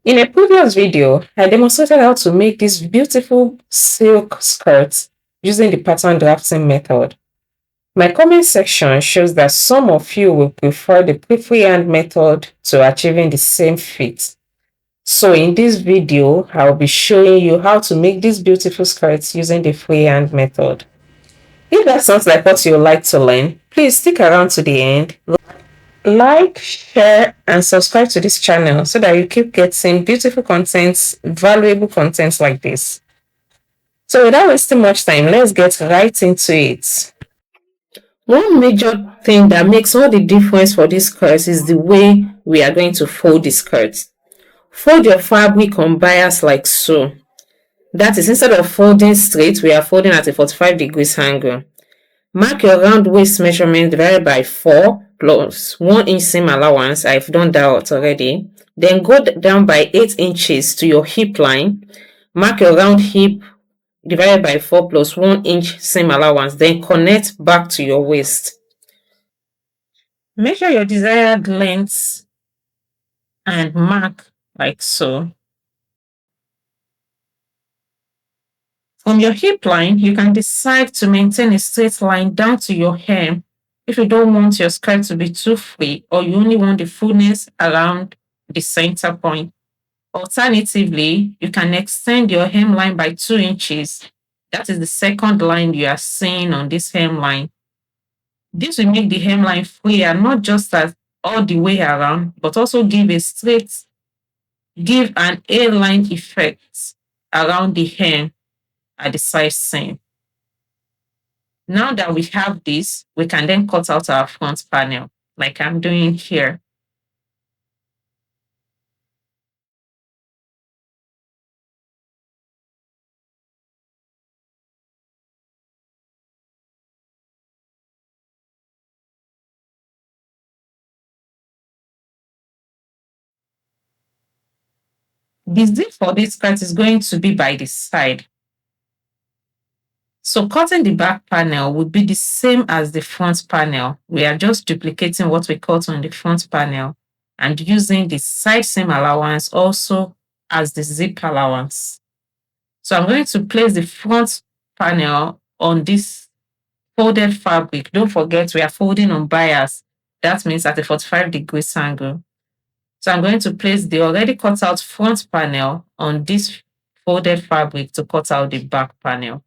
In a previous video, I demonstrated how to make this beautiful silk skirt using the pattern drafting method. My comment section shows that some of you will prefer the freehand method to achieving the same fit. So in this video, I'll be showing you how to make these beautiful skirts using the freehand method. If that sounds like what you would like to learn, please stick around to the end. Like, share, and subscribe to this channel so that you keep getting beautiful contents, valuable contents like this. So without wasting much time, let's get right into it. One major thing that makes all the difference for this skirt is the way we are going to fold the skirt. Fold your fabric on bias like so. That is, instead of folding straight, we are folding at a 45 degrees angle. Mark your round waist measurement divided by 4 plus 1 inch seam allowance. I've done that already. Then go down by 8 inches to your hip line. Mark your round hip divided by 4 plus 1 inch seam allowance. Then connect back to your waist. Measure your desired length and mark like so. From your hip line, you can decide to maintain a straight line down to your hem if you don't want your skirt to be too free or you only want the fullness around the center point. Alternatively, you can extend your hemline by 2 inches. That is the second line you are seeing on this hemline. This will make the hemline freer, not just as all the way around, but also give an A-line effect around the hem at the side seam. Now that we have this, we can then cut out our front panel like I'm doing here. The zip for this skirt is going to be by the side. So cutting the back panel would be the same as the front panel. We are just duplicating what we cut on the front panel and using the side seam allowance also as the zip allowance. So I'm going to place the front panel on this folded fabric. Don't forget we are folding on bias. That means at a 45 degrees angle. So I'm going to place the already cut out front panel on this folded fabric to cut out the back panel.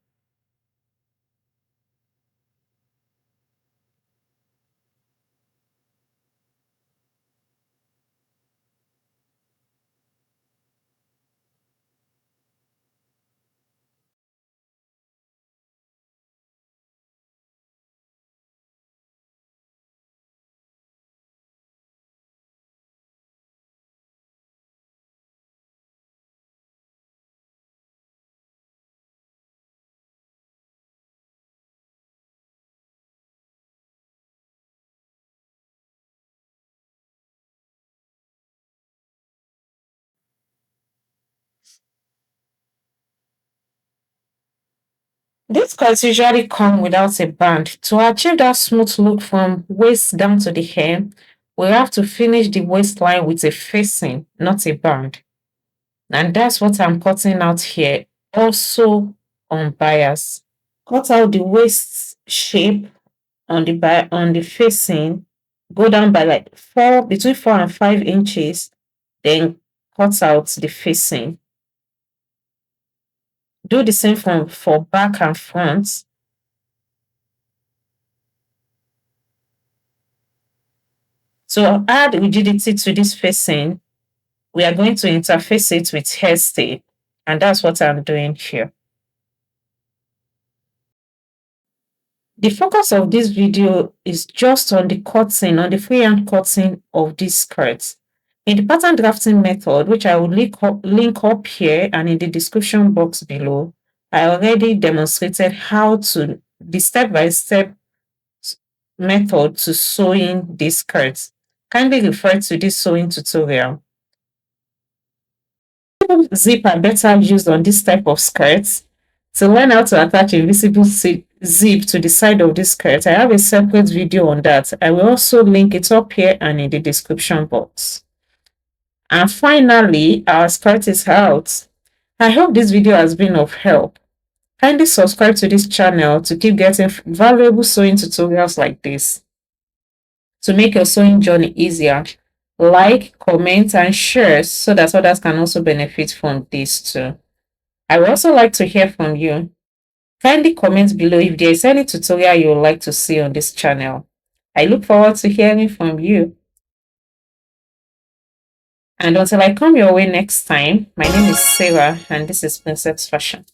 These skirts usually come without a band. To achieve that smooth look from waist down to the hem, we have to finish the waistline with a facing, not a band. And that's what I'm cutting out here, also on bias. Cut out the waist shape on the facing, go down by like between 4 and 5 inches, then cut out the facing. Do the same for back and front. To add rigidity to this facing, we are going to interface it with hairstay, and that's what I'm doing here. The focus of this video is just on the cutting, on the freehand cutting of this skirt. In the pattern drafting method, which I will link up here and in the description box below, I already demonstrated how to the step-by-step method to sewing these skirts. Kindly refer to this sewing tutorial. Zip are better used on this type of skirts. To learn how to attach a visible zip to the side of this skirt, I have a separate video on that. I will also link it up here and in the description box. And finally, our skirt is out. I hope this video has been of help. Kindly subscribe to this channel to keep getting valuable sewing tutorials like this. To make your sewing journey easier, like, comment, and share so that others can also benefit from this too. I would also like to hear from you. Kindly comment below if there is any tutorial you would like to see on this channel. I look forward to hearing from you. And until I come your way next time, my name is Sarah and this is Princess Fashion.